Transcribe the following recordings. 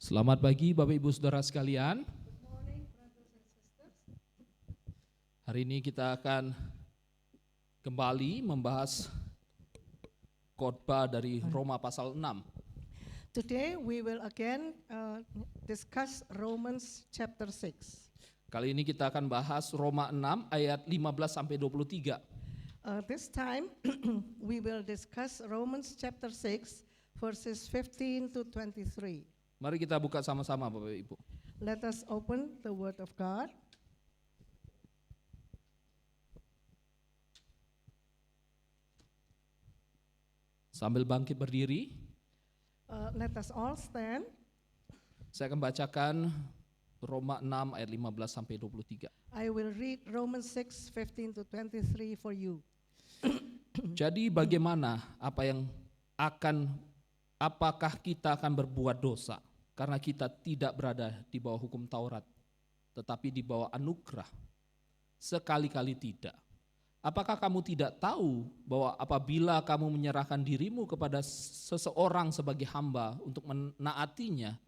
Selamat pagi Bapak Ibu Saudara sekalian. Hari ini kita akan kembali membahas khotbah dari Roma pasal 6. Today we will again discuss Romans chapter 6. Kali ini kita akan bahas Roma 6 ayat 15 sampai 23. This time we will discuss Romans chapter 6 verses 15 to 23. Mari kita buka sama-sama Bapak Ibu. Let us open the word of God. Sambil bangkit berdiri, Let us all stand. saya akan bacakan Roma 6 ayat 15 sampai 23. I will read Romans 6, 15 to 23 for you. Jadi bagaimana apakah kita akan berbuat dosa karena kita tidak berada di bawah hukum Taurat tetapi di bawah anugerah? Sekali-kali tidak. Apakah kamu tidak tahu bahwa apabila kamu menyerahkan dirimu kepada seseorang sebagai hamba untuk menaatinya,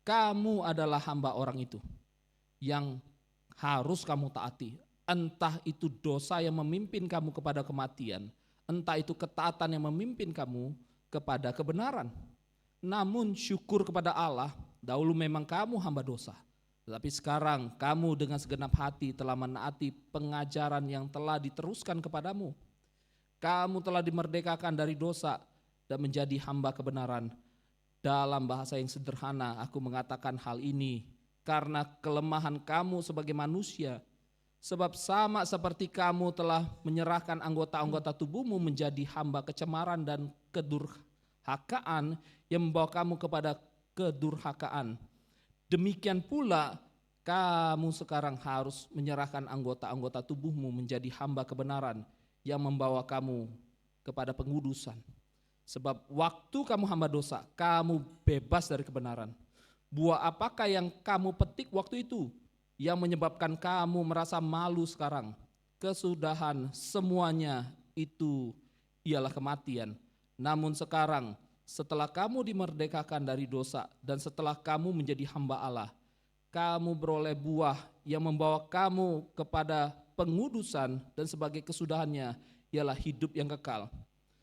kamu adalah hamba orang itu yang harus kamu taati. Entah itu dosa yang memimpin kamu kepada kematian, entah itu ketaatan yang memimpin kamu kepada kebenaran. Namun syukur kepada Allah, dahulu memang kamu hamba dosa, tetapi sekarang kamu dengan segenap hati telah menaati pengajaran yang telah diteruskan kepadamu. Kamu telah dimerdekakan dari dosa dan menjadi hamba kebenaran. Dalam bahasa yang sederhana, aku mengatakan hal ini karena kelemahan kamu sebagai manusia. Sebab sama seperti kamu telah menyerahkan anggota-anggota tubuhmu menjadi hamba kecemaran dan kedurhakaan yang membawa kamu kepada kedurhakaan. Demikian pula kamu sekarang harus menyerahkan anggota-anggota tubuhmu menjadi hamba kebenaran yang membawa kamu kepada pengudusan. Sebab waktu kamu hamba dosa, kamu bebas dari kebenaran. Buah apakah yang kamu petik waktu itu yang menyebabkan kamu merasa malu sekarang? Kesudahan semuanya itu ialah kematian. Namun sekarang setelah kamu dimerdekakan dari dosa dan setelah kamu menjadi hamba Allah, kamu beroleh buah yang membawa kamu kepada pengudusan dan sebagai kesudahannya ialah hidup yang kekal.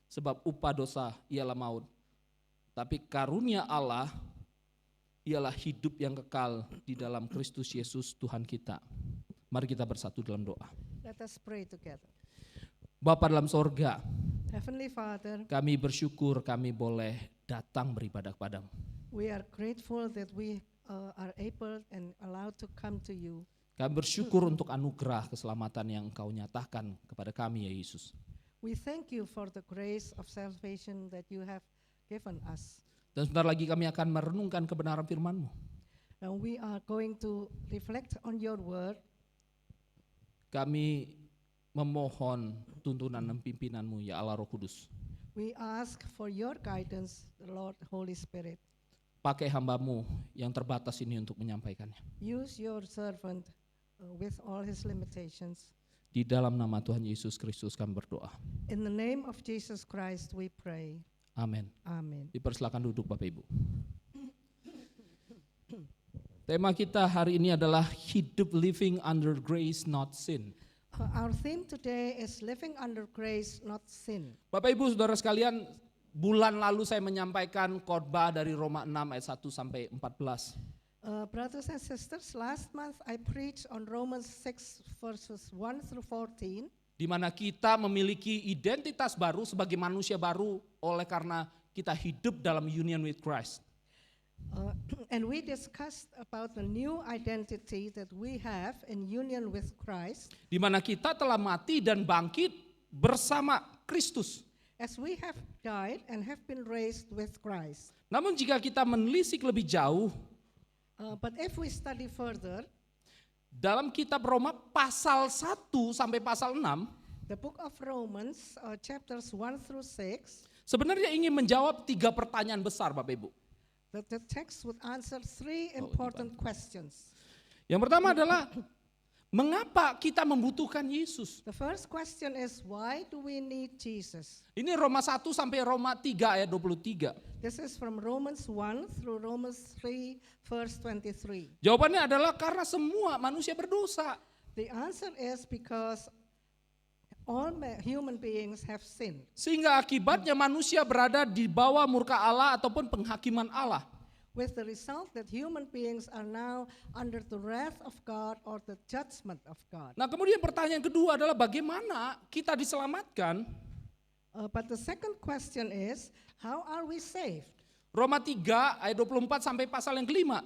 Sebab upah dosa ialah maut. Tapi karunia Allah ialah hidup yang kekal di dalam Kristus Yesus Tuhan kita. Mari kita bersatu dalam doa. Let us pray together. Bapa dalam sorga, Heavenly Father, kami bersyukur kami boleh datang beribadah kepadamu. we are grateful that we are able and allowed to come to you. Kami bersyukur untuk anugerah keselamatan yang Engkau nyatakan kepada kami ya Yesus. We thank you for the grace of salvation that you have given us. Dan sebentar lagi kami akan merenungkan kebenaran firman-Mu. Now we are going to reflect on your word. Kami memohon tuntunan dan pimpinan-Mu ya Allah Roh Kudus. We ask for your guidance, the Lord Holy Spirit. Pakai hamba-Mu yang terbatas ini untuk menyampaikannya. Use your servant with all his limitations. Di dalam nama Tuhan Yesus Kristus kami berdoa. In the name of Jesus Christ we pray. Amin. Amen. Dipersilakan duduk Bapak Ibu. Tema kita hari ini adalah hidup living under grace not sin. Our theme today is living under grace, not sin. Bapak Ibu Saudara sekalian, bulan lalu saya menyampaikan khotbah dari Roma 6 ayat 1 sampai 14. Brothers and sisters, last month I preached on Romans 6 verses 1 through 14. Di mana kita memiliki identitas baru sebagai manusia baru oleh karena kita hidup dalam union with Christ. And we discussed about the new identity that we have in union with Christ. Di mana kita telah mati dan bangkit bersama Kristus. As we have died and have been raised with Christ. Namun jika kita menelisik lebih jauh, but if we study further, dalam kitab Roma pasal 1 sampai pasal 6, the book of Romans chapters 1 through 6, sebenarnya ingin menjawab 3 pertanyaan besar Bapak Ibu. that the text would answer 3 important questions. Yang pertama adalah, mengapa kita membutuhkan Yesus? The first question is, why do we need Jesus? Ini Roma 1 sampai Roma 3 ayat 23. This is from Romans 1 through Romans 3, verse 23. Jawabannya adalah karena semua manusia berdosa. The answer is because all human beings have sinned. Sehingga akibatnya manusia berada di bawah murka Allah ataupun penghakiman Allah. With the result that human beings are now under the wrath of God or the judgment of God. Nah, kemudian pertanyaan kedua adalah bagaimana kita diselamatkan? But the second question is, how are we saved? Roma 3 ayat 24 sampai pasal yang kelima.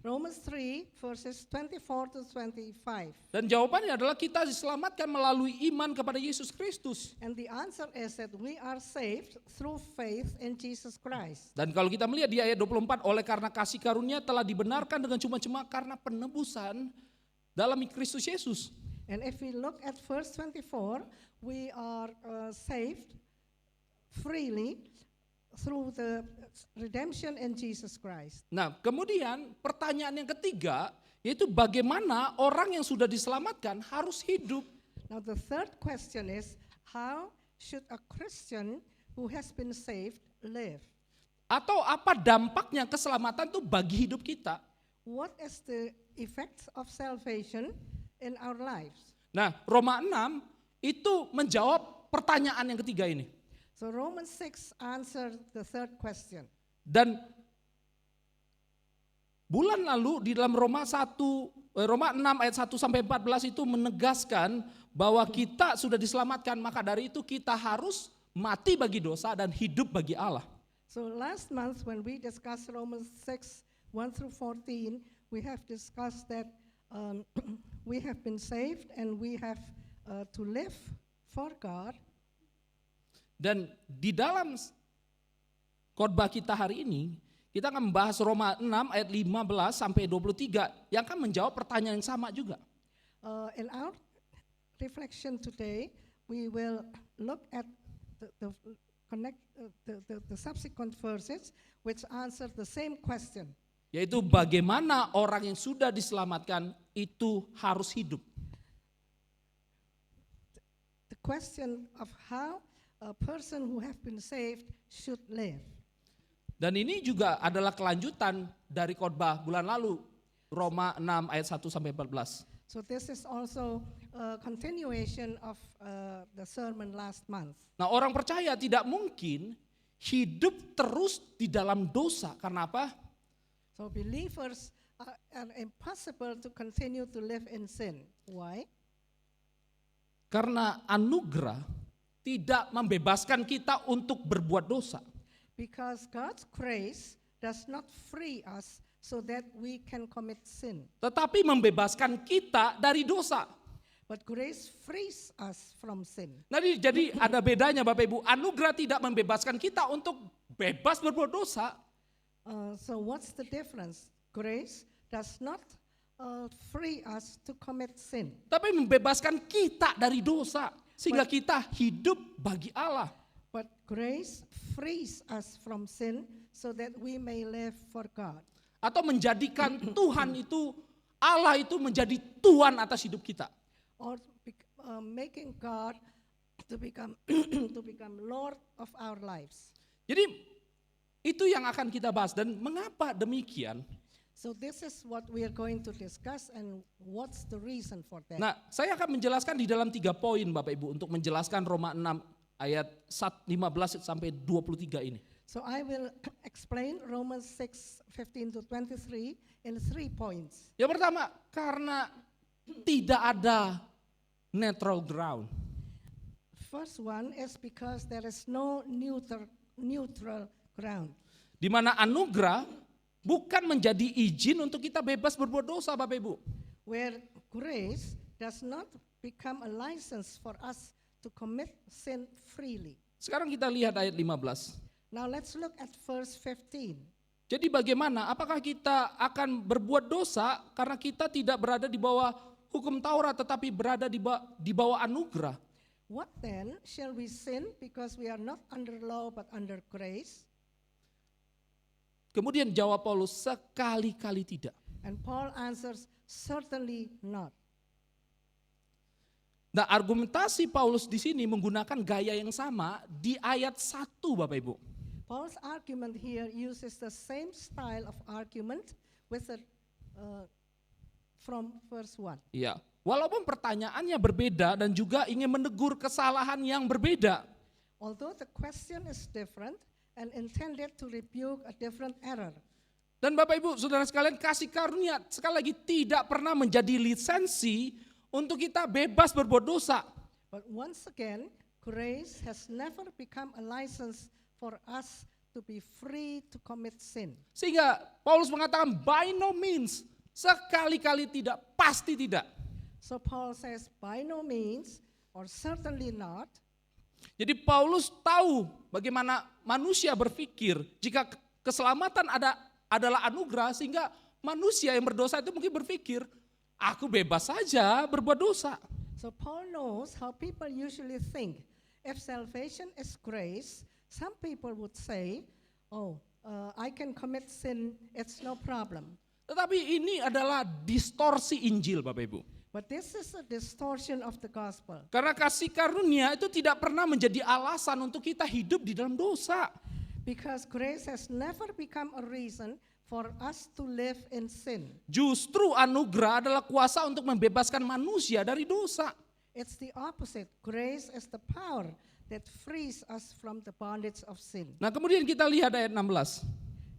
Romans 3 verses 24 to 25. Dan jawabannya adalah kita diselamatkan melalui iman kepada Yesus Kristus. And the answer is that we are saved through faith in Jesus Christ. Dan kalau kita melihat di ayat 24, oleh karena kasih karunia telah dibenarkan dengan cuma-cuma karena penebusan dalam Kristus Yesus. And if we look at verse 24, we are saved freely through the redemption in Jesus Christ. Nah, kemudian pertanyaan yang ketiga, yaitu bagaimana orang yang sudah diselamatkan harus hidup. Now the third question is, how should a Christian who has been saved live? Atau apa dampaknya keselamatan itu bagi hidup kita? What is the effects of salvation in our lives? Nah, Roma 6 itu menjawab pertanyaan yang ketiga ini. So Romans 6 answered the third question. Dan bulan lalu di dalam Roma 6 ayat 1 sampai 14 itu menegaskan bahwa kita sudah diselamatkan, maka dari itu kita harus mati bagi dosa dan hidup bagi Allah. So last month when we discussed Romans 6, 1 through 14, we have discussed that we have been saved and we have to live for God. Dan di dalam khotbah kita hari ini, kita akan membahas Roma 6 ayat 15 sampai 23 yang akan menjawab pertanyaan yang sama juga. In our reflection today, we will look at the subsequent verses which answer the same question. Yaitu bagaimana orang yang sudah diselamatkan itu harus hidup. The question of how a person who have been saved should live. Dan ini juga adalah kelanjutan dari khotbah bulan lalu, Roma 6 ayat 1 sampai 14. So this is also a continuation of the sermon last month. Nah, orang percaya tidak mungkin hidup terus di dalam dosa. Karena apa? So believers are impossible to continue to live in sin. Why? Karena anugerah tidak membebaskan kita untuk berbuat dosa. Because God's grace does not free us so that we can commit sin. Tetapi membebaskan kita dari dosa. But grace frees us from sin. Nah, jadi ada bedanya Bapak Ibu. Anugerah tidak membebaskan kita untuk bebas berbuat dosa. So what's the difference? Grace does not free us to commit sin. Tapi membebaskan kita dari dosa. Sehingga kita hidup bagi Allah. But grace frees us from sin so that we may live for God. Atau menjadikan Tuhan itu, Allah itu menjadi Tuhan atas hidup kita. Or making God to become to become Lord of our lives. Jadi itu yang akan kita bahas. Dan mengapa demikian? So this is what we are going to discuss and what's the reason for that. Nah, saya akan menjelaskan di dalam 3 poin Bapak Ibu untuk menjelaskan Roma 6 ayat 15 sampai 23 ini. So I will explain Romans 6:15 to 23 in 3 points. Yang pertama, karena tidak ada neutral ground. First one is because there is no neutral ground. Di mana anugerah bukan menjadi izin untuk kita bebas berbuat dosa Bapak Ibu. Where grace does not become a license for us to commit sin freely. Sekarang kita lihat ayat 15. Now let's look at verse 15. Jadi bagaimana? Apakah kita akan berbuat dosa karena kita tidak berada di bawah hukum Taurat tetapi berada di bawah anugerah? What then? Shall we sin because we are not under law but under grace? Kemudian jawab Paulus, sekali-kali tidak. And Paul answers, certainly not. Nah, argumentasi Paulus di sini menggunakan gaya yang sama di ayat 1, Bapak Ibu. Paul's argument here uses the same style of argument with from verse 1. Iya, walaupun pertanyaannya berbeda dan juga ingin menegur kesalahan yang berbeda. Although the question is different and intended to rebuke a different error. Dan Bapak Ibu, saudara sekalian, kasih karunia sekali lagi tidak pernah menjadi lisensi untuk kita bebas berbuat dosa. But once again, grace has never become a license for us to be free to commit sin. Sehingga Paulus mengatakan by no means, sekali-kali tidak, pasti tidak. So Paul says by no means or certainly not. Jadi Paulus tahu bagaimana manusia berpikir jika keselamatan adalah anugerah, sehingga manusia yang berdosa itu mungkin berpikir, aku bebas saja berbuat dosa. So Paul knows how people usually think. If salvation is grace, some people would say, I can commit sin, it's no problem. Tetapi ini adalah distorsi Injil, Bapak Ibu. But this is a distortion of the gospel. Karena kasih karunia itu tidak pernah menjadi alasan untuk kita hidup di dalam dosa. Because grace has never become a reason for us to live in sin. Justru anugerah adalah kuasa untuk membebaskan manusia dari dosa. It's the opposite. Grace is the power that frees us from the bondage of sin. Nah, kemudian kita lihat ayat 16.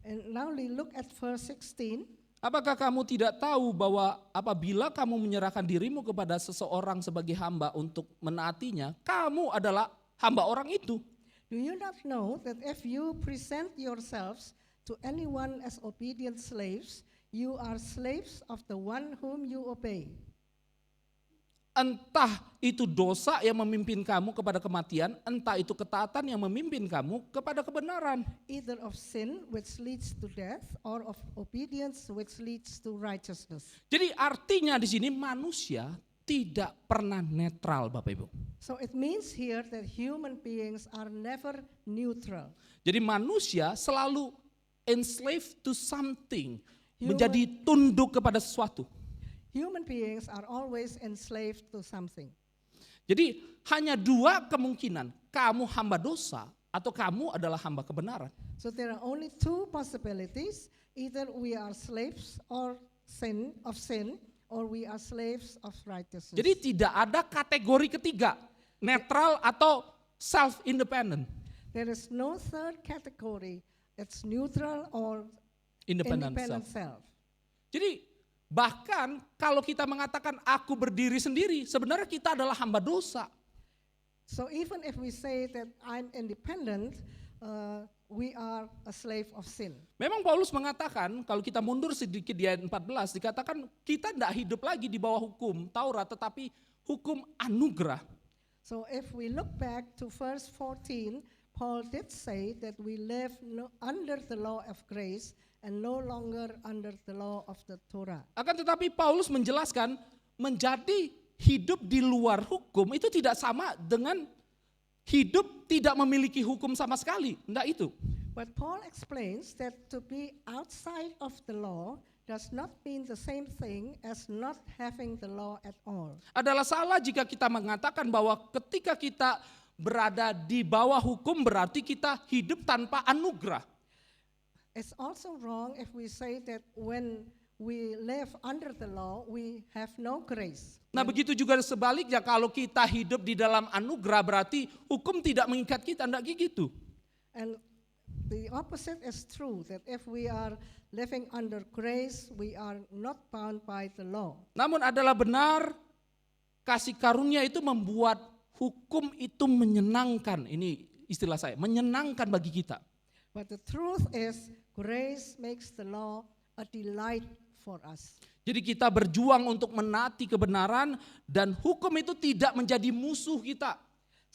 And now we look at verse 16. Apakah kamu tidak tahu bahwa apabila kamu menyerahkan dirimu kepada seseorang sebagai hamba untuk menaatinya, kamu adalah hamba orang itu? Do you not know that if you present yourselves to anyone as obedient slaves, you are slaves of the one whom you obey? Entah itu dosa yang memimpin kamu kepada kematian, entah itu ketaatan yang memimpin kamu kepada kebenaran. Either of sin which leads to death or of obedience which leads to righteousness. Jadi artinya di sini manusia tidak pernah netral, Bapak Ibu. So it means here that human beings are never neutral. Jadi manusia selalu enslaved to something, menjadi tunduk kepada sesuatu. Human beings are always enslaved to something. Jadi hanya dua kemungkinan, kamu hamba dosa atau kamu adalah hamba kebenaran. So there are only two possibilities, either we are slaves or sin or we are slaves of righteousness. Jadi tidak ada kategori ketiga, netral atau self-independent. There is no third category, it's neutral or Independent self. Jadi bahkan kalau kita mengatakan aku berdiri sendiri, sebenarnya kita adalah hamba dosa. So even if we say that I'm independent, we are a slave of sin. Memang Paulus mengatakan, kalau kita mundur sedikit di ayat 14, dikatakan kita tidak hidup lagi di bawah hukum Taurat, tetapi hukum anugerah. So if we look back to verse 14, Paul did say that we live under the law of grace and no longer under the law of the Torah. Akan tetapi Paulus menjelaskan menjadi hidup di luar hukum itu tidak sama dengan hidup tidak memiliki hukum sama sekali. Tidak itu. But Paul explains that to be outside of the law does not mean the same thing as not having the law at all. Adalah salah jika kita mengatakan bahwa ketika kita berada di bawah hukum berarti kita hidup tanpa anugerah. It's also wrong if we say that when we live under the law, we have no grace. Nah, begitu juga sebaliknya, kalau kita hidup di dalam anugerah berarti hukum tidak mengikat kita, enggak gitu. And the opposite is true, that if we are living under grace, we are not bound by the law. Namun adalah benar, kasih karunia itu membuat hukum itu menyenangkan. Ini istilah saya, menyenangkan bagi kita. But the truth is, grace makes the law a delight for us. Jadi kita berjuang untuk menaati kebenaran dan hukum itu tidak menjadi musuh kita.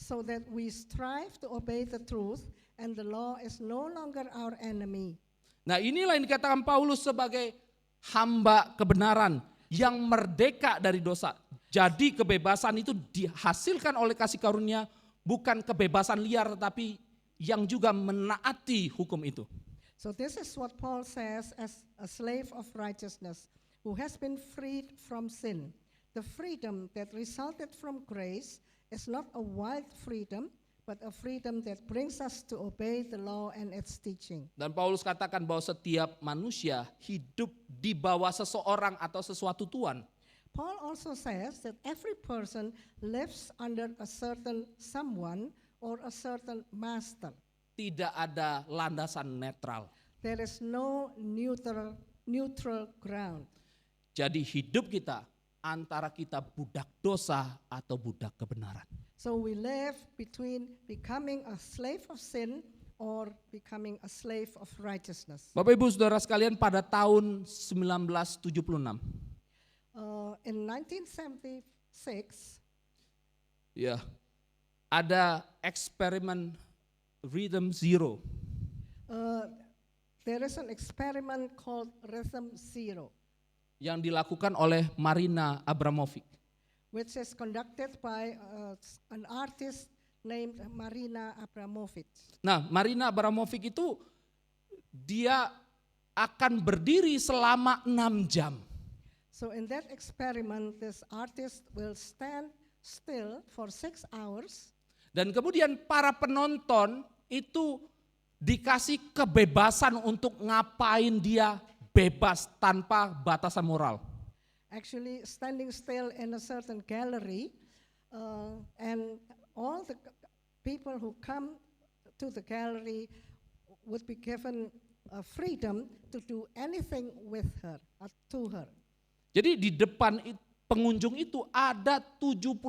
So that we strive to obey the truth and the law is no longer our enemy. Nah, inilah yang dikatakan Paulus sebagai hamba kebenaran yang merdeka dari dosa. Jadi kebebasan itu dihasilkan oleh kasih karunia, bukan kebebasan liar tetapi yang juga menaati hukum itu. So this is what Paul says as a slave of righteousness who has been freed from sin. the freedom that resulted from grace is not a wild freedom, but a freedom that brings us to obey the law and its teaching. Dan Paulus katakan bahwa setiap manusia hidup di bawah seseorang atau sesuatu tuan. Paul also says that every person lives under a certain someone or a certain master. Tidak ada landasan netral. There is no neutral ground. Jadi hidup kita antara kita budak dosa atau budak kebenaran. So we live between becoming a slave of sin or becoming a slave of righteousness. Bapak Ibu Saudara sekalian, pada tahun 1976 In 1976, ya ada eksperimen Rhythm Zero. there is an experiment called Rhythm Zero, yang dilakukan oleh Marina Abramovic. which is conducted by an artist named Marina Abramovic. Nah, Marina Abramovic itu dia akan berdiri selama 6 jam. So in that experiment, this artist will stand still for 6 hours. Dan kemudian para penonton itu dikasih kebebasan untuk ngapain dia bebas tanpa batasan moral. Actually standing still in a certain gallery, and all the people who come to the gallery would be given freedom to do anything with her or to her. Jadi di depan pengunjung itu ada 72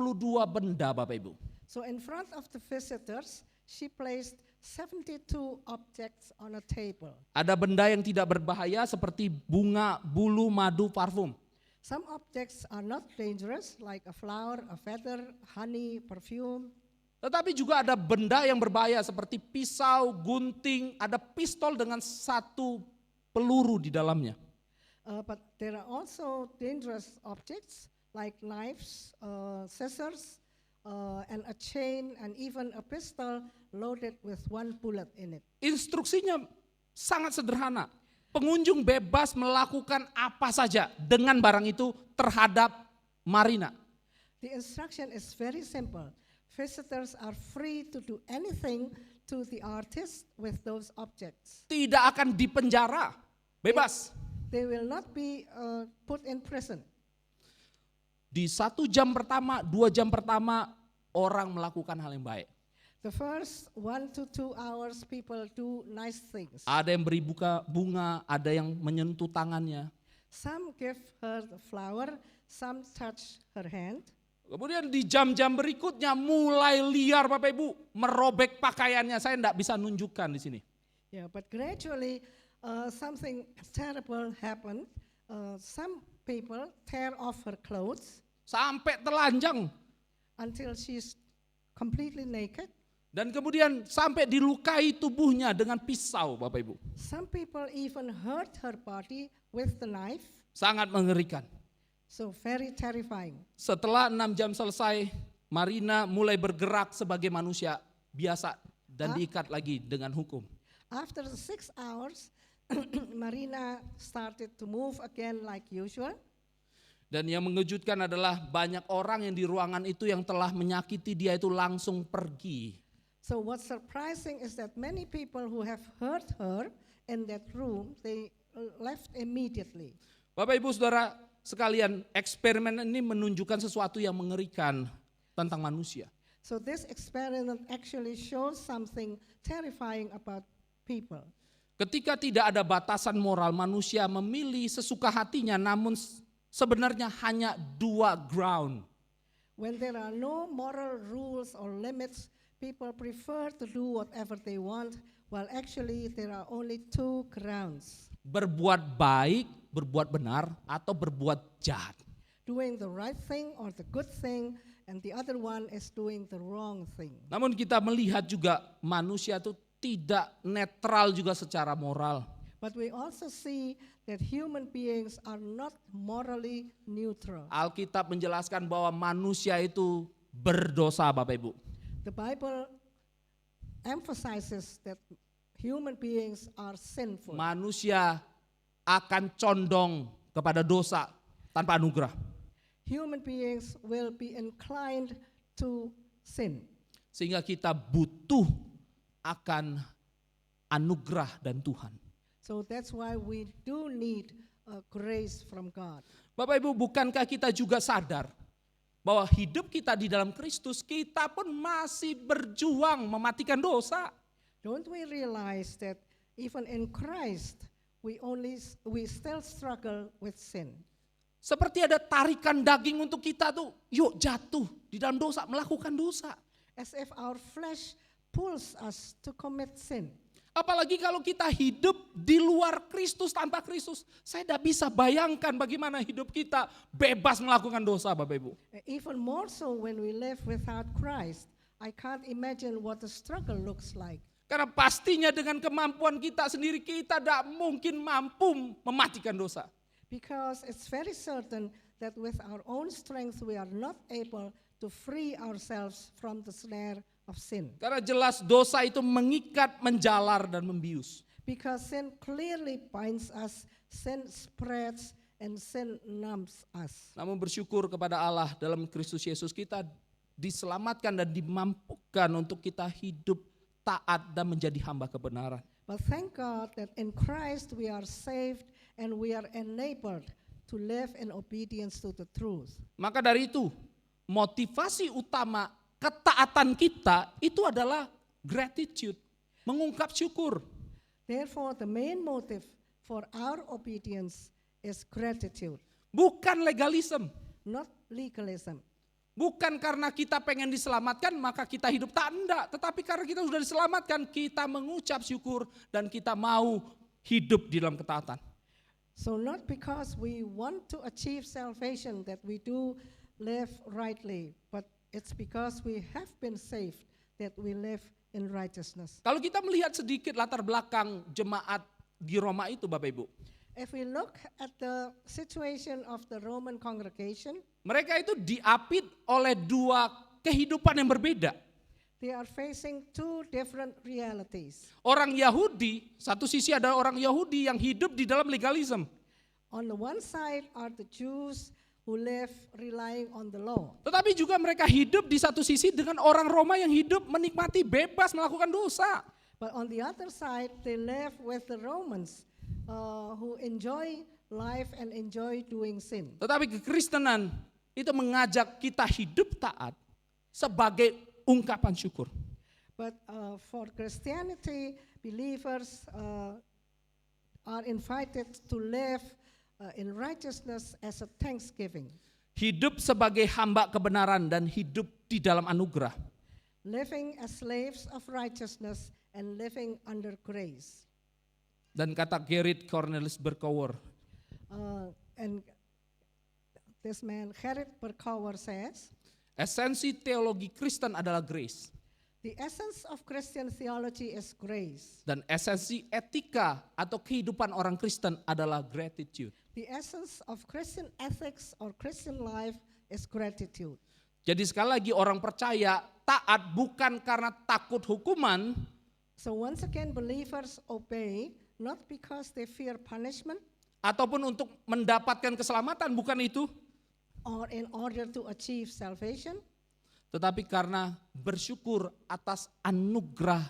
benda, Bapak Ibu. So in front of the visitors, she placed 72 objects on a table. Ada benda yang tidak berbahaya seperti bunga, bulu, madu, parfum. Some objects are not dangerous, like a flower, a feather, honey, perfume. Tetapi juga ada benda yang berbahaya seperti pisau, gunting, ada pistol dengan 1 peluru di dalamnya. But there are also dangerous objects like knives, scissors, and a chain, and even a pistol loaded with 1 bullet in it. Instruksinya sangat sederhana. Pengunjung bebas melakukan apa saja dengan barang itu terhadap Marina. The instruction is very simple. Visitors are free to do anything to the artist with those objects. Tidak akan dipenjara, bebas. They will not be put in prison. Di 1 jam pertama, 2 jam pertama orang melakukan hal yang baik. The first 1 to 2 hours people do nice things. Ada yang beri bunga, ada yang menyentuh tangannya. Some give her the flower, some touch her hand. Kemudian di jam-jam berikutnya mulai liar Bapak Ibu, merobek pakaiannya. Saya tidak bisa nunjukkan di sini. Yeah, but gradually something terrible happened. Some people tear off her clothes Sampai telanjang. until she's completely naked. Dan kemudian sampai dilukai tubuhnya dengan pisau Bapak Ibu. Some people even hurt her body with the knife. Sangat mengerikan. So very terrifying. Setelah 6 jam selesai, Marina mulai bergerak sebagai manusia biasa dan diikat lagi dengan hukum. After 6 hours, Marina started to move again like usual. Dan yang mengejutkan adalah banyak orang yang di ruangan itu yang telah menyakiti dia itu langsung pergi. So what's surprising is that many people who have hurt her in that room, they left immediately. Bapak Ibu Saudara sekalian, eksperimen ini menunjukkan sesuatu yang mengerikan tentang manusia. So this experiment actually shows something terrifying about people. Ketika tidak ada batasan moral, manusia memilih sesuka hatinya, namun sebenarnya hanya 2 ground. When there are no moral rules or limits, people prefer to do whatever they want, while actually there are only 2 grounds. Berbuat baik, berbuat benar, atau berbuat jahat. Doing the right thing or the good thing, and the other one is doing the wrong thing. Namun kita melihat juga manusia itu tidak netral juga secara moral. But we also see that human beings are not morally neutral. Alkitab menjelaskan bahwa manusia itu berdosa Bapak Ibu. The Bible emphasizes that human beings are sinful. Manusia akan condong kepada dosa tanpa anugerah. human beings will be inclined to sin. Sehingga kita butuh akan anugerah dan Tuhan. So that's why we do need grace from God. Bapak Ibu, bukankah kita juga sadar bahwa hidup kita di dalam Kristus, kita pun masih berjuang mematikan dosa. Don't we realize that even in Christ we still struggle with sin? Seperti ada tarikan daging untuk kita tuh, yuk jatuh di dalam dosa, melakukan dosa. As if our flesh pulls us to commit sin. Apalagi kalau kita hidup di luar Kristus, tanpa Kristus. Saya tidak bisa bayangkan bagaimana hidup kita bebas melakukan dosa, Bapak Ibu. Even more so when we live without Christ. I can't imagine what the struggle looks like. Karena pastinya dengan kemampuan kita sendiri, kita tidak mungkin mampu mematikan dosa. Because it's very certain that with our own strength we are not able to free ourselves from the snare of sin. Karena jelas dosa itu mengikat, menjalar, dan membius. Because sin clearly binds us, sin spreads, and sin numbs us. Namun bersyukur kepada Allah, dalam Kristus Yesus kita diselamatkan dan dimampukan untuk kita hidup taat dan menjadi hamba kebenaran. But thank God that in Christ we are saved and we are enabled to live in obedience to the truth. Maka dari itu, motivasi utama ketaatan kita itu adalah gratitude, mengungkap syukur. Therefore, the main motive for our obedience is gratitude, Bukan legalisme. not legalism. Bukan karena kita pengen diselamatkan maka kita hidup tak, enggak. Tetapi karena kita sudah diselamatkan, kita mengucap syukur dan kita mau hidup di dalam ketaatan. So not because we want to achieve salvation that we do live rightly, but it's because we have been saved that we live in righteousness. Kalau kita melihat sedikit latar belakang jemaat di Roma itu, Bapak Ibu. If we look at the situation of the Roman congregation, Mereka itu diapit oleh dua kehidupan yang berbeda. they are facing two different realities. Orang Yahudi, satu sisi adalah orang Yahudi yang hidup di dalam legalisme. On the one side are the Jews who live relying on the law. Tetapi juga mereka hidup di satu sisi dengan orang Roma yang hidup menikmati bebas melakukan dosa. But on the other side, they live with the Romans who enjoy life and enjoy doing sin. Tetapi kekristenan itu mengajak kita hidup taat sebagai ungkapan syukur. But for Christianity, believers are invited to live in righteousness as a thanksgiving. Hidup sebagai hamba kebenaran dan hidup di dalam anugerah. Living as slaves of righteousness and living under grace. Dan kata Gerrit Cornelis Berkouwer, And this man, Gerrit Berkouwer, says, esensi teologi Kristen adalah grace. the essence of Christian theology is grace. Dan esensi etika atau kehidupan orang Kristen adalah gratitude. The essence of Christian ethics or Christian life is gratitude. Jadi sekali lagi orang percaya taat bukan karena takut hukuman, So once again, believers obey not because they fear punishment ataupun untuk mendapatkan keselamatan, bukan itu. or in order to achieve salvation, Tetapi karena bersyukur atas anugerah.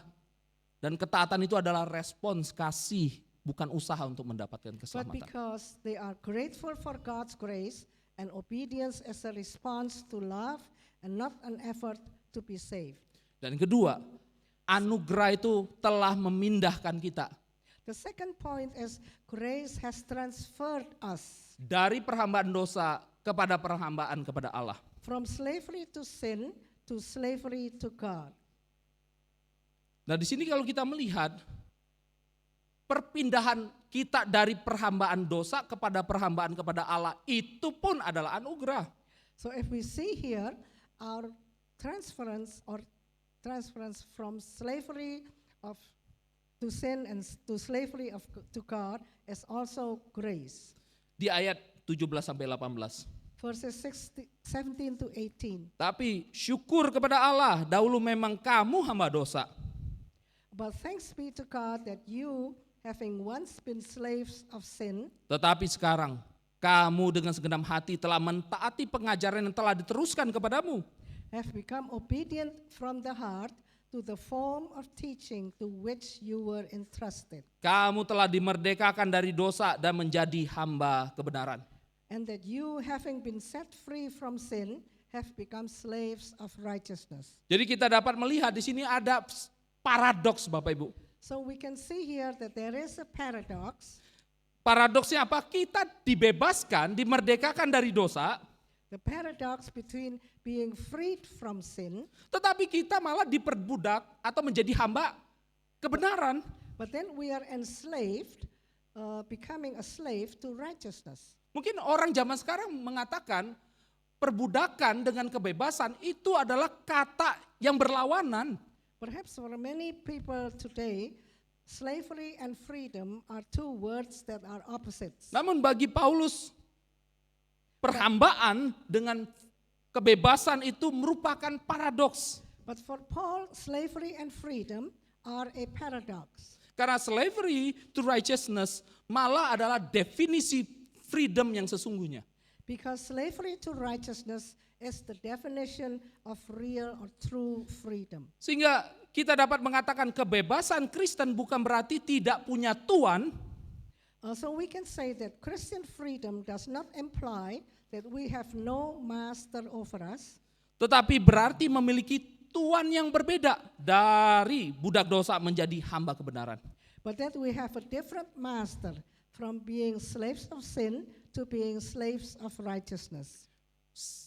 Dan ketaatan itu adalah respons kasih, bukan usaha untuk mendapatkan but keselamatan. because they are grateful for God's grace and obedience as a response to love and not an effort to be saved. Dan kedua, anugerah itu telah memindahkan kita The second point is grace has transferred us dari perhambaan dosa kepada perhambaan kepada Allah. from slavery to sin to slavery to God. Nah, di sini kalau kita melihat perpindahan kita dari perhambaan dosa kepada perhambaan kepada Allah, itu pun adalah anugerah. So if we see here our transference from slavery to sin and to slavery to God is also grace. Di ayat 17 sampai 18. Verses 17 to 18. Tapi syukur kepada Allah, dahulu memang kamu hamba dosa. But thanks be to God that you, having once been slaves of sin, Tetapi sekarang Kamu dengan segenap hati telah mentaati pengajaran yang telah diteruskan kepadamu. have become obedient from the heart to the form of teaching to which you were entrusted, Kamu telah dimerdekakan dari dosa dan menjadi hamba kebenaran. and that you, having been set free from sin, have become slaves of righteousness. Jadi kita dapat melihat di sini ada paradoks Bapak Ibu. So we can see here that there is a paradox. Paradoksnya apa? Kita dibebaskan, dimerdekakan dari dosa, The paradox between being freed from sin, tetapi kita malah diperbudak atau menjadi hamba kebenaran. but then we are enslaved, becoming a slave to righteousness. Mungkin orang zaman sekarang mengatakan perbudakan dengan kebebasan itu adalah kata yang berlawanan. Perhaps for many people today, slavery and freedom are two words that are opposites. Namun bagi Paulus, perhambaan dengan kebebasan itu merupakan paradoks. But for Paul, slavery and freedom are a paradox. Karena slavery to righteousness malah adalah definisi freedom yang sesungguhnya. Because slavery to righteousness is the definition of real or true freedom. Sehingga kita dapat mengatakan kebebasan Kristen bukan berarti tidak punya tuan, So we can say that Christian freedom does not imply that we have no master over us, tetapi berarti memiliki tuan yang berbeda dari budak dosa menjadi hamba kebenaran. but that we have a different master from being slaves of sin to being slaves of righteousness.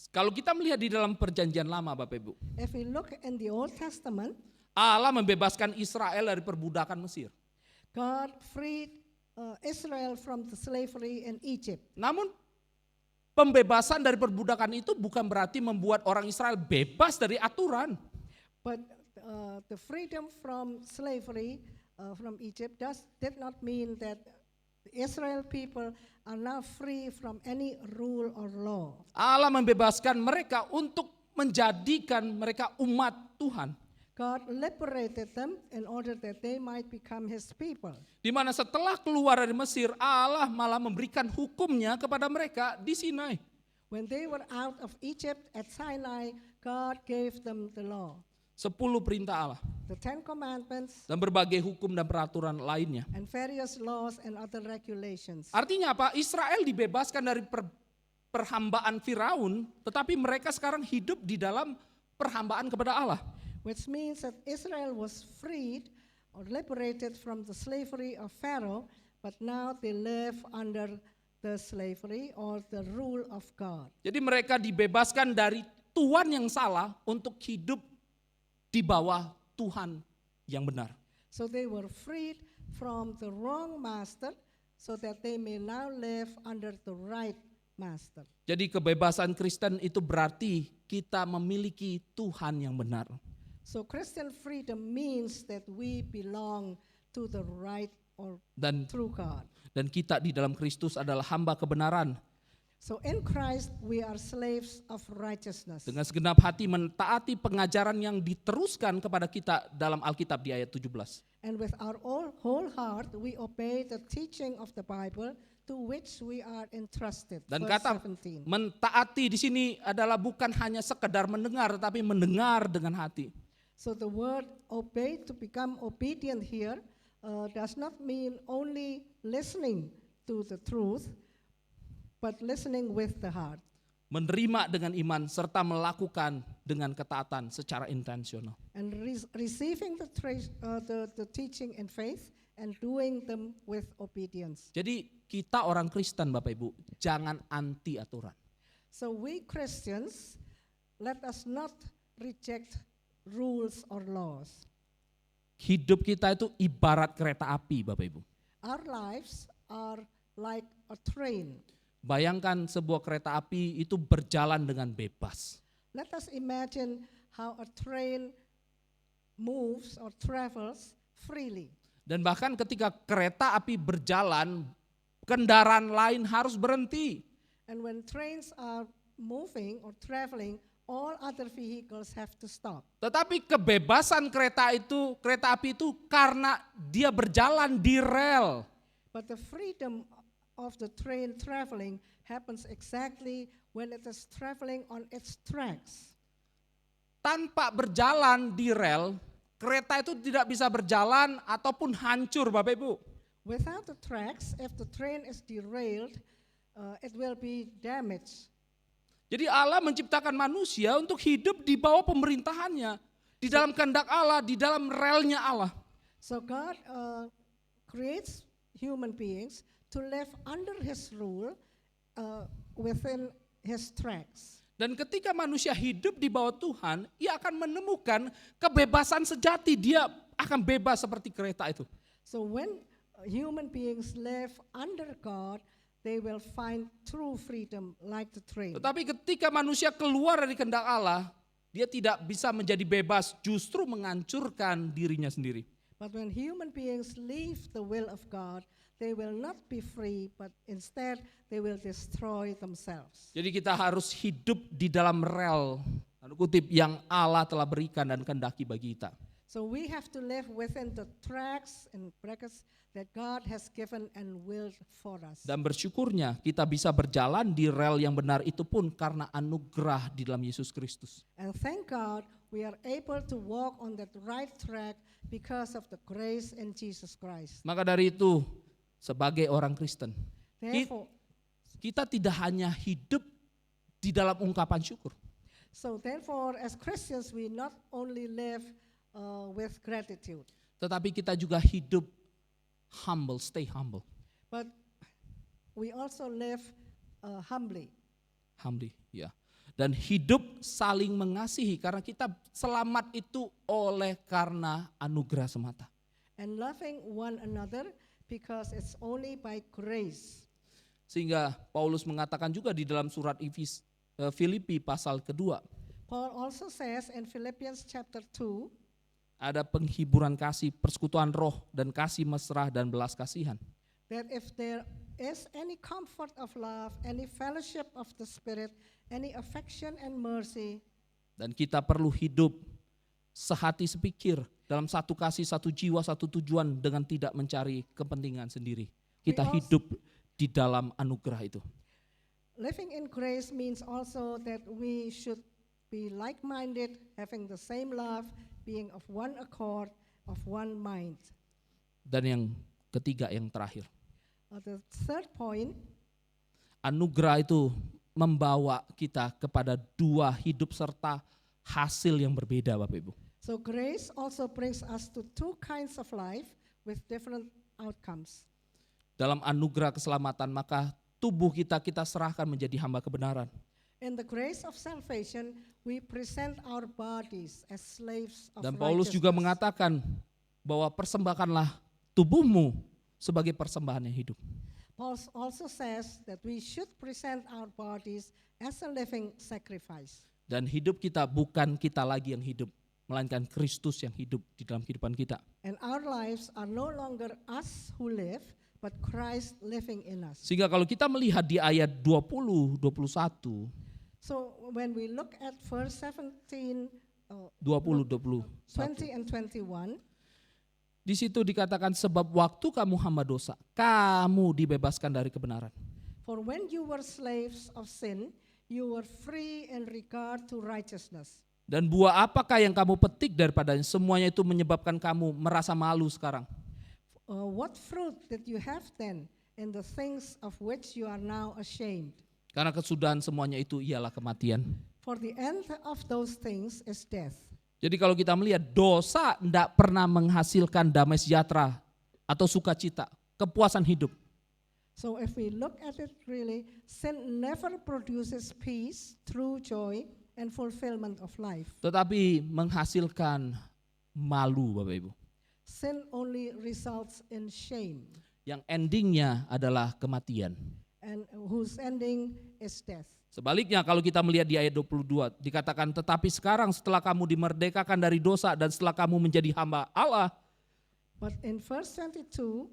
Kalau kita melihat di dalam perjanjian lama Bapak Ibu, If we look in the Old Testament, Allah membebaskan Israel dari perbudakan Mesir. God freed Israel from the slavery in Egypt. Namun pembebasan dari perbudakan itu bukan berarti membuat orang Israel bebas dari aturan. But the freedom from slavery from Egypt did not mean that the Israel people are now free from any rule or law. Allah membebaskan mereka untuk menjadikan mereka umat Tuhan. God liberated them in order that they might become his people. Di mana setelah keluar dari Mesir, Allah malah memberikan hukumnya kepada mereka di Sinai. When they were out of Egypt at Sinai, God gave them the law, 10 perintah Allah the 10 commandments, dan berbagai hukum dan peraturan lainnya. and various laws and other regulations. Artinya apa? Israel dibebaskan dari perhambaan Firaun, tetapi mereka sekarang hidup di dalam perhambaan kepada Allah. Which means that Israel was freed or liberated from the slavery of Pharaoh, but now they live under the slavery or the rule of God. Jadi mereka dibebaskan dari tuan yang salah untuk hidup di bawah Tuhan yang benar. So they were freed from the wrong master so that they may now live under the right master. Jadi kebebasan Kristen itu berarti kita memiliki Tuhan yang benar. So Christian freedom means that we belong to the right or Dan true God. kita di dalam Kristus adalah hamba kebenaran. So in Christ we are slaves of righteousness. Dengan segenap hati mentaati pengajaran yang diteruskan kepada kita dalam Alkitab di ayat 17. And with our whole heart we obey the teaching of the Bible to which we are entrusted. Dan Verse kata 17. mentaati di sini adalah bukan hanya sekedar mendengar, tetapi mendengar dengan hati. So the word obey, to become obedient here, does not mean only listening to the truth, but listening with the heart. Menerima dengan iman serta melakukan dengan ketaatan secara intensional. And receiving the teaching in faith and doing them with obedience. Jadi kita orang Kristen Bapak Ibu, jangan anti aturan. So we Christians, let us not reject rules or laws. Hidup kita itu ibarat kereta api Bapak Ibu. Our lives are like a train. Bayangkan sebuah kereta api itu berjalan dengan bebas. Let us imagine how a train moves or travels freely. Dan bahkan ketika kereta api berjalan, kendaraan lain harus berhenti. And when trains are moving or traveling, all other vehicles have to stop. Tetapi kebebasan kereta api itu karena dia berjalan di rel. But the freedom of the train traveling happens exactly when it is traveling on its tracks. Tanpa berjalan di rel, kereta itu tidak bisa berjalan ataupun hancur, Bapak Ibu. Without the tracks, if the train is derailed, it will be damaged. Jadi Allah menciptakan manusia untuk hidup di bawah pemerintahannya, di dalam kehendak Allah, di dalam relnya Allah. So God creates human beings to live under His rule within His tracks. Dan ketika manusia hidup di bawah Tuhan, ia akan menemukan kebebasan sejati. Dia akan bebas seperti kereta itu. So when human beings live under God, they will find true freedom like the train. Tetapi ketika manusia keluar dari kehendak Allah, dia tidak bisa menjadi bebas, justru menghancurkan dirinya sendiri. But when human beings leave the will of God, they will not be free, but instead they will destroy themselves. Jadi kita harus hidup di dalam rel, tanda kutip, yang Allah telah berikan dan kehendaki bagi kita. So we have to live within the tracks and brackets that God has given and willed for us. Dan bersyukurnya kita bisa berjalan di rel yang benar itu pun karena anugerah di dalam Yesus Kristus. And thank God we are able to walk on that right track because of the grace in Jesus Christ. Maka dari itu, sebagai orang Kristen, Therefore, kita tidak hanya hidup di dalam ungkapan syukur. so therefore, as Christians, we not only live with gratitude, Tetapi kita juga hidup humble, stay humble. but we also live humbly. Humbly, ya. Dan hidup saling mengasihi karena kita selamat itu oleh karena anugerah semata. And loving one another because it's only by grace. Sehingga Paulus mengatakan juga di dalam surat Filipi pasal kedua, Paul also says in Philippians chapter 2, ada penghiburan kasih, persekutuan roh dan kasih mesra dan belas kasihan. that if there is any comfort of love, any fellowship of the Spirit, any affection and mercy, Dan kita perlu hidup sehati sepikir dalam satu kasih, satu jiwa, satu tujuan dengan tidak mencari kepentingan sendiri. Kita hidup di dalam anugerah itu. living in grace means also that we should be like-minded, having the same love, being of one accord, of one mind. Dan yang ketiga, yang terakhir, The third point, anugerah itu membawa kita kepada dua hidup serta hasil yang berbeda, Bapak Ibu. so grace also brings us to two kinds of life with different outcomes. Dalam anugerah keselamatan maka tubuh kita serahkan menjadi hamba kebenaran. In the grace of salvation, we present our bodies as slaves of Dan Paulus juga righteousness. mengatakan bahwa persembahkanlah tubuhmu sebagai persembahan yang hidup. Paul also says that we should present our bodies as a living sacrifice. Dan hidup kita bukan kita lagi yang hidup, melainkan Kristus yang hidup di dalam kehidupan kita. And our lives are no longer us who live, but Christ living in us. Sehingga kalau kita melihat di ayat 20, 21, So when we look at verse 17, 20, 21, 20 and 21, di situ dikatakan sebab waktu kamu hamba dosa, kamu dibebaskan dari kebenaran. for when you were slaves of sin, you were free in regard to righteousness. Dan buah apakah yang kamu petik daripadanya? Semuanya itu menyebabkan kamu merasa malu sekarang. What fruit did you have then in the things of which you are now ashamed? Karena kesudahan semuanya itu ialah kematian. For the end of those things is death. Jadi kalau kita melihat dosa tidak pernah menghasilkan damai sejahtera atau sukacita, kepuasan hidup. So if we look at it really, sin never produces peace, true joy, and fulfillment of life. Tetapi menghasilkan malu, Bapak Ibu. Sin only results in shame, Yang endingnya adalah kematian. and whose ending is death. Sebaliknya kalau kita melihat di ayat 22, dikatakan tetapi sekarang setelah kamu dimerdekakan dari dosa dan setelah kamu menjadi hamba Allah, But in verse 22,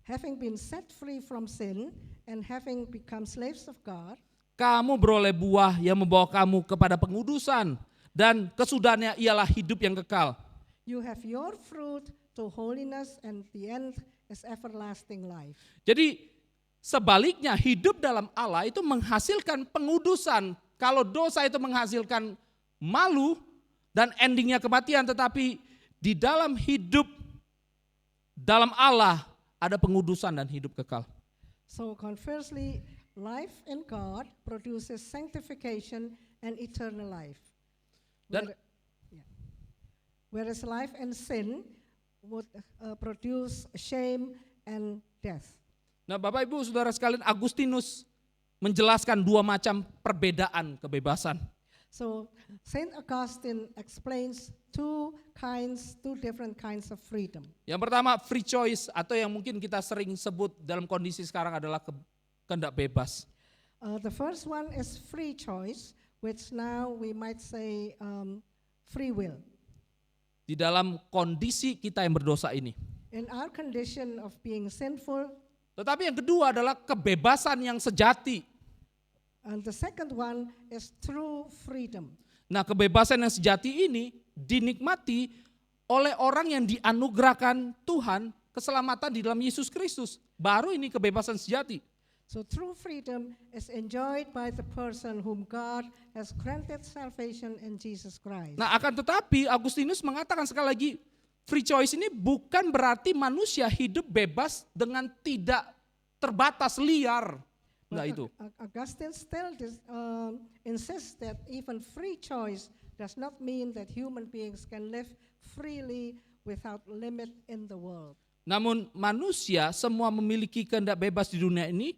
having been set free from sin and having become slaves of God, kamu beroleh buah yang membawa kamu kepada pengudusan dan kesudahannya ialah hidup yang kekal. you have your fruit to holiness, and the end is everlasting life. Jadi Sebaliknya hidup dalam Allah itu menghasilkan pengudusan. Kalau dosa itu menghasilkan malu dan endingnya kematian, tetapi di dalam hidup dalam Allah ada pengudusan dan hidup kekal. So conversely, life in God produces sanctification and eternal life. Dan Whereas life in sin would produce shame and death. Nah, Bapak Ibu Saudara sekalian, Agustinus menjelaskan dua macam perbedaan kebebasan. So Saint Augustine explains two different kinds of freedom. Yang pertama free choice, atau yang mungkin kita sering sebut dalam kondisi sekarang adalah kehendak bebas. The first one is free choice, which now we might say free will. Di dalam kondisi kita yang berdosa ini. In our condition of being sinful. Tetapi yang kedua adalah kebebasan yang sejati. And the second one is true freedom. Nah, kebebasan yang sejati ini dinikmati oleh orang yang dianugerahkan Tuhan keselamatan di dalam Yesus Kristus. Baru ini kebebasan sejati. So true freedom is enjoyed by the person whom God has granted salvation in Jesus Christ. Nah, akan tetapi Agustinus mengatakan sekali lagi, free choice ini bukan berarti manusia hidup bebas dengan tidak terbatas liar. Nah, itu. Augustine still insists that even free choice does not mean that human beings can live freely without limit in the world. Namun manusia semua memiliki kehendak bebas di dunia ini,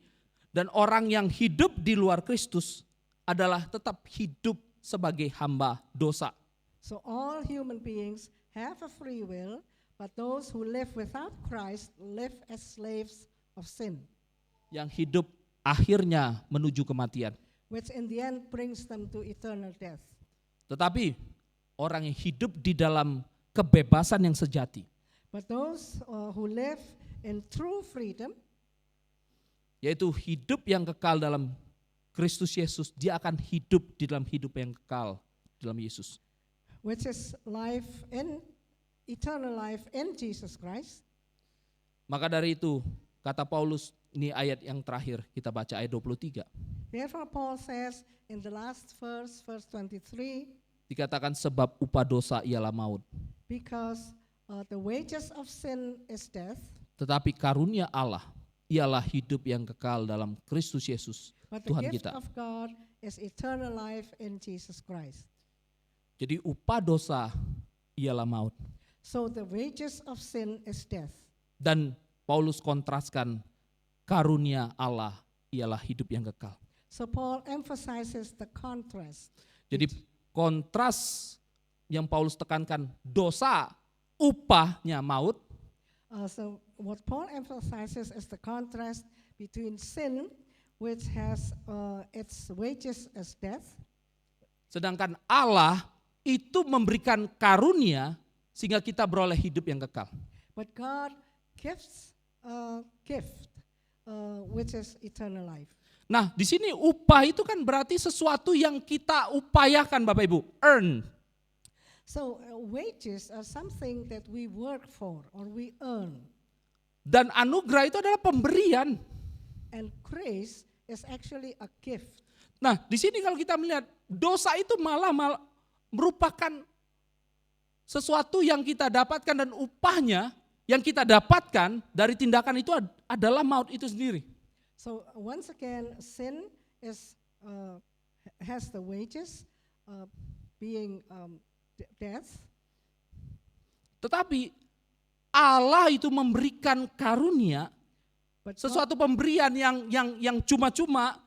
dan orang yang hidup di luar Kristus adalah tetap hidup sebagai hamba dosa. So all human beings have a free will, but those who live without Christ live as slaves of sin. Yang hidup akhirnya menuju kematian. Which in the end brings them to eternal death. Tetapi orang yang hidup di dalam kebebasan yang sejati. But those who live in true freedom, yaitu hidup yang kekal dalam Kristus Yesus, dia akan hidup di dalam hidup yang kekal dalam Yesus. Which is eternal life in Jesus Christ. Maka dari itu, kata Paulus, ini ayat yang terakhir kita baca ayat 23. Therefore Paul says in the last verse 23, dikatakan sebab upah dosa ialah maut. Because the wages of sin is death. Tetapi karunia Allah ialah hidup yang kekal dalam Kristus Yesus, But the Tuhan gift kita. of God is eternal life in Jesus Christ. Jadi upah dosa ialah maut. So the wages of sin is death. Dan Paulus kontraskan karunia Allah ialah hidup yang kekal. So Paul emphasizes the contrast. Jadi kontras yang Paulus tekankan, dosa upahnya maut. So what Paul emphasizes is the contrast between sin, which has its wages as death. Sedangkan Allah itu memberikan karunia sehingga kita beroleh hidup yang kekal. But God gives a gift, which is eternal life. Nah, di sini upah itu kan berarti sesuatu yang kita upayakan, Bapak Ibu, earn. So wages are something that we work for or we earn. Dan anugerah itu adalah pemberian. And grace is actually a gift. Nah, di sini kalau kita melihat dosa itu malah merupakan sesuatu yang kita dapatkan, dan upahnya yang kita dapatkan dari tindakan itu adalah maut itu sendiri. So once again, sin has the wages being death. Tetapi Allah itu memberikan karunia, sesuatu pemberian yang cuma-cuma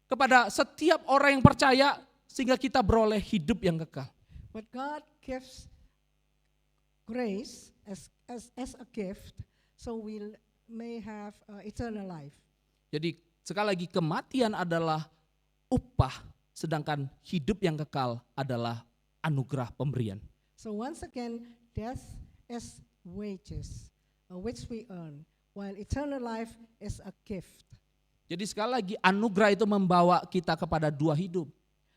kepada setiap orang yang percaya sehingga kita beroleh hidup yang kekal. But God gives grace as a gift, so we may have eternal life. Jadi sekali lagi, kematian adalah upah, sedangkan hidup yang kekal adalah anugerah pemberian. So once again, death is wages, which we earn, while eternal life is a gift. Jadi sekali lagi, anugerah itu membawa kita kepada dua hidup,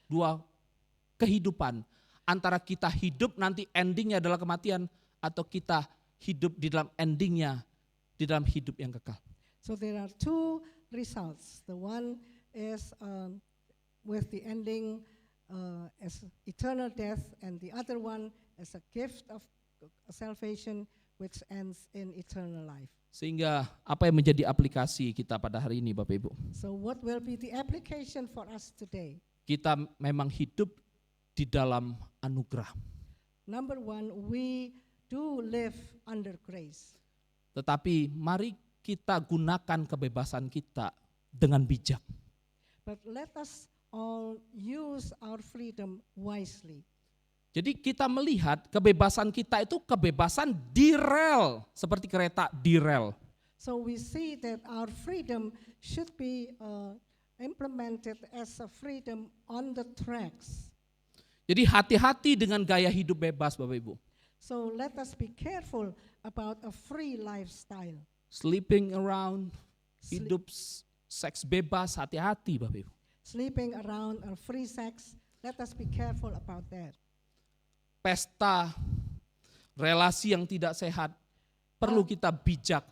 dua kehidupan. Antara kita hidup nanti endingnya adalah kematian, atau kita hidup di dalam endingnya, di dalam hidup yang kekal. So there are two results. The one is with the ending as eternal death, and the other one as a gift of salvation which ends in eternal life. Sehingga apa yang menjadi aplikasi kita pada hari ini Bapak Ibu? So what will be the application for us today? Kita memang hidup di dalam anugerah. Number one, we do live under grace. Tetapi mari kita gunakan kebebasan kita dengan bijak. But let us all use our freedom wisely. Jadi kita melihat kebebasan kita itu kebebasan di rel, seperti kereta di rel. So we see that our freedom should be implemented as a freedom on the tracks. Jadi hati-hati dengan gaya hidup bebas Bapak Ibu. So let us be careful about a free lifestyle. Sleeping around, hidup seks bebas, hati-hati Bapak Ibu. Sleeping around or free sex, let us be careful about that. Pesta, relasi yang tidak sehat, perlu kita bijak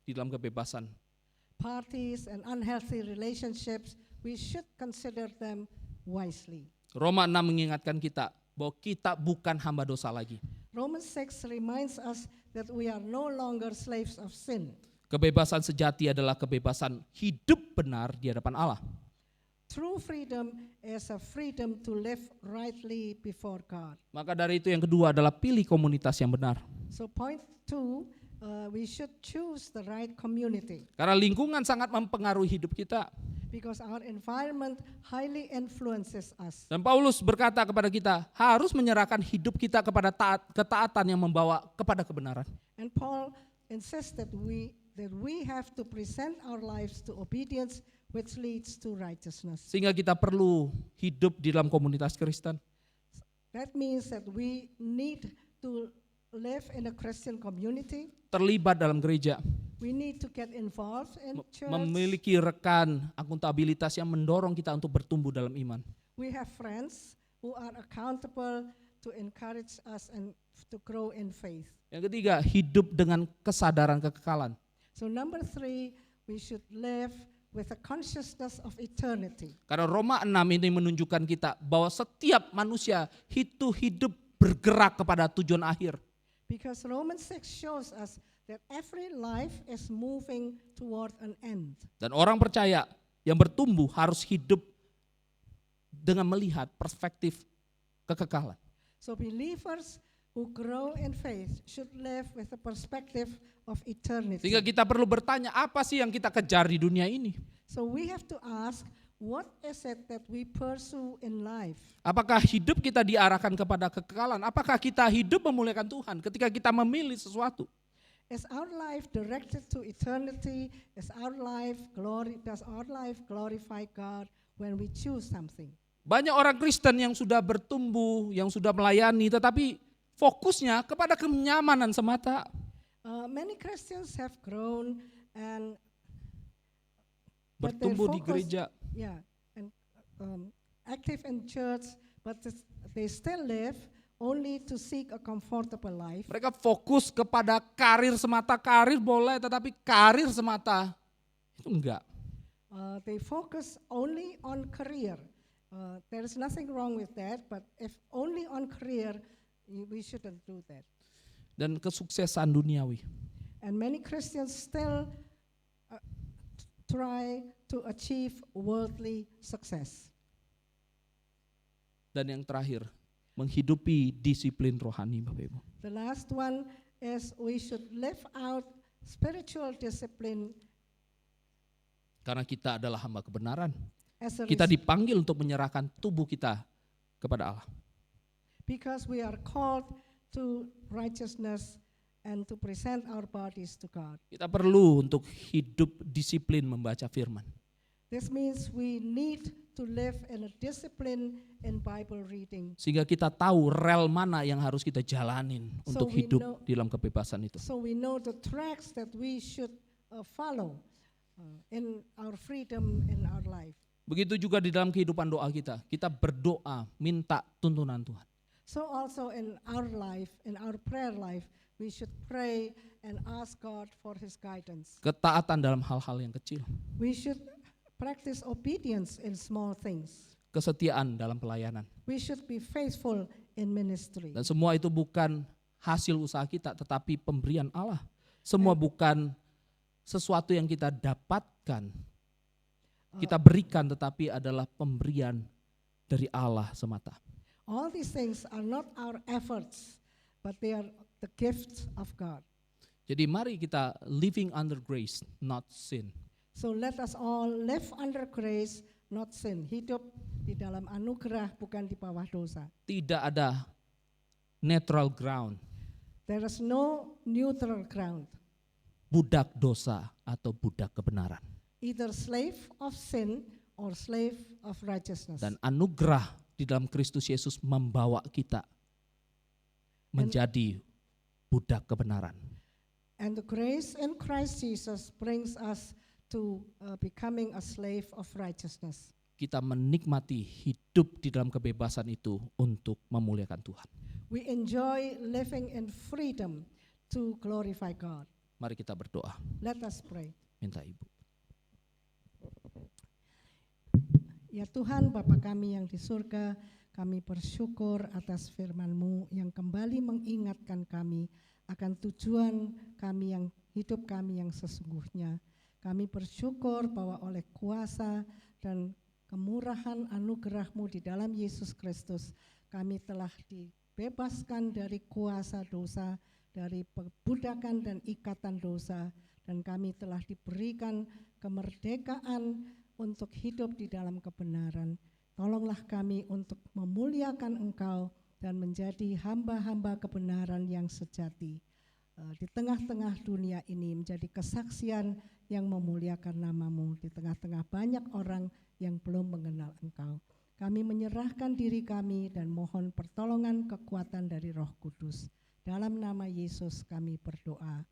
di dalam kebebasan. Parties and unhealthy relationships, we should consider them wisely. Roma 6 mengingatkan kita bahwa kita bukan hamba dosa lagi. Romans 6 reminds us that we are no longer slaves of sin. Kebebasan sejati adalah kebebasan hidup benar di hadapan Allah. True freedom is a freedom to live rightly before God. Maka dari itu yang kedua adalah pilih komunitas yang benar. So point 2, we should choose the right community. Karena lingkungan sangat mempengaruhi hidup kita. Because our environment highly influences us. Dan Paulus berkata kepada kita, harus menyerahkan hidup kita kepada ketaatan yang membawa kepada kebenaran. And Paul insists that we have to present our lives to obedience which leads to righteousness. Sehingga kita perlu hidup di dalam komunitas Kristen. That means that we need to live in a Christian community. Terlibat dalam gereja. We need to get involved in church. Memiliki rekan akuntabilitas yang mendorong kita untuk bertumbuh dalam iman. We have friends who are accountable to encourage us and to grow in faith. Yang ketiga, hidup dengan kesadaran kekekalan. So number 3, we should live with a consciousness of eternity. Karena Roma 6 ini menunjukkan kita bahwa setiap manusia itu hidup bergerak kepada tujuan akhir. Because Romans 6 shows us that every life is moving toward an end. Dan orang percaya yang bertumbuh harus hidup dengan melihat perspektif kekekalan. So believers who grow in faith should live with a perspective of eternity. Sehingga kita perlu bertanya, apa sih yang kita kejar di dunia ini? So we have to ask, what is it that we pursue in life? Apakah hidup kita diarahkan kepada kekekalan? Apakah kita hidup memuliakan Tuhan ketika kita memilih sesuatu? Is our life directed to eternity? Does our life glorify God when we choose something? Banyak orang Kristen yang sudah bertumbuh, yang sudah melayani, tetapi fokusnya kepada kenyamanan semata. Many Christians have grown and Bertumbuh di gereja. Yeah, and active in church, but they still live only to seek a comfortable life. Mereka fokus kepada karir semata, karir boleh, tetapi karir semata itu enggak. They focus only on career. There is nothing wrong with that, but if only on career, we shouldn't do that. Dan kesuksesan duniawi. And many Christians still try to achieve worldly success. Dan yang terakhir, menghidupi disiplin rohani Bapak Ibu. The last one is we should live out spiritual discipline. Karena kita adalah hamba kebenaran. Kita dipanggil untuk menyerahkan tubuh kita kepada Allah. Because we are called to righteousness and to present our bodies to God. Kita perlu untuk hidup disiplin membaca firman. This means we need to live in a discipline in Bible reading. Sehingga kita tahu rel mana yang harus kita jalanin untuk hidup di dalam kebebasan itu. So we know the tracks that we should follow in our freedom in our life. Begitu juga di dalam kehidupan doa kita. Kita berdoa minta tuntunan Tuhan. So also in our life, in our prayer life, we should pray and ask God for His guidance. Ketaatan dalam hal-hal yang kecil, We should practice obedience in small things. kesetiaan dalam pelayanan. We should be faithful in ministry. Dan semua itu bukan hasil usaha kita, tetapi pemberian Allah. Semua bukan sesuatu yang kita dapatkan, kita berikan, tetapi adalah pemberian dari Allah semata. All these things are not our efforts, but they are the gifts of God. Jadi mari kita living under grace, not sin. So let us all live under grace, not sin. Hidup di dalam anugerah, bukan di bawah dosa. Tidak ada neutral ground, There is no neutral ground. budak dosa atau budak kebenaran. Either slave of sin or slave of righteousness. Dan anugerah di dalam Kristus Yesus membawa kita menjadi budak kebenaran. And the grace in Christ Jesus brings us to becoming a slave of righteousness. Kita menikmati hidup di dalam kebebasan itu untuk memuliakan Tuhan. We enjoy living in freedom to glorify God. Mari kita berdoa. Let us pray. Minta Ibu. Ya Tuhan, Bapa kami yang di surga, kami bersyukur atas firman-Mu yang kembali mengingatkan kami akan tujuan kami yang hidup kami yang sesungguhnya. Kami bersyukur bahwa oleh kuasa dan kemurahan anugerah-Mu di dalam Yesus Kristus, kami telah dibebaskan dari kuasa dosa, dari perbudakan dan ikatan dosa, dan kami telah diberikan kemerdekaan untuk hidup di dalam kebenaran. Tolonglah kami untuk memuliakan Engkau dan menjadi hamba-hamba kebenaran yang sejati. Di tengah-tengah dunia ini menjadi kesaksian yang memuliakan nama-Mu di tengah-tengah banyak orang yang belum mengenal Engkau. Kami menyerahkan diri kami dan mohon pertolongan kekuatan dari Roh Kudus. Dalam nama Yesus kami berdoa.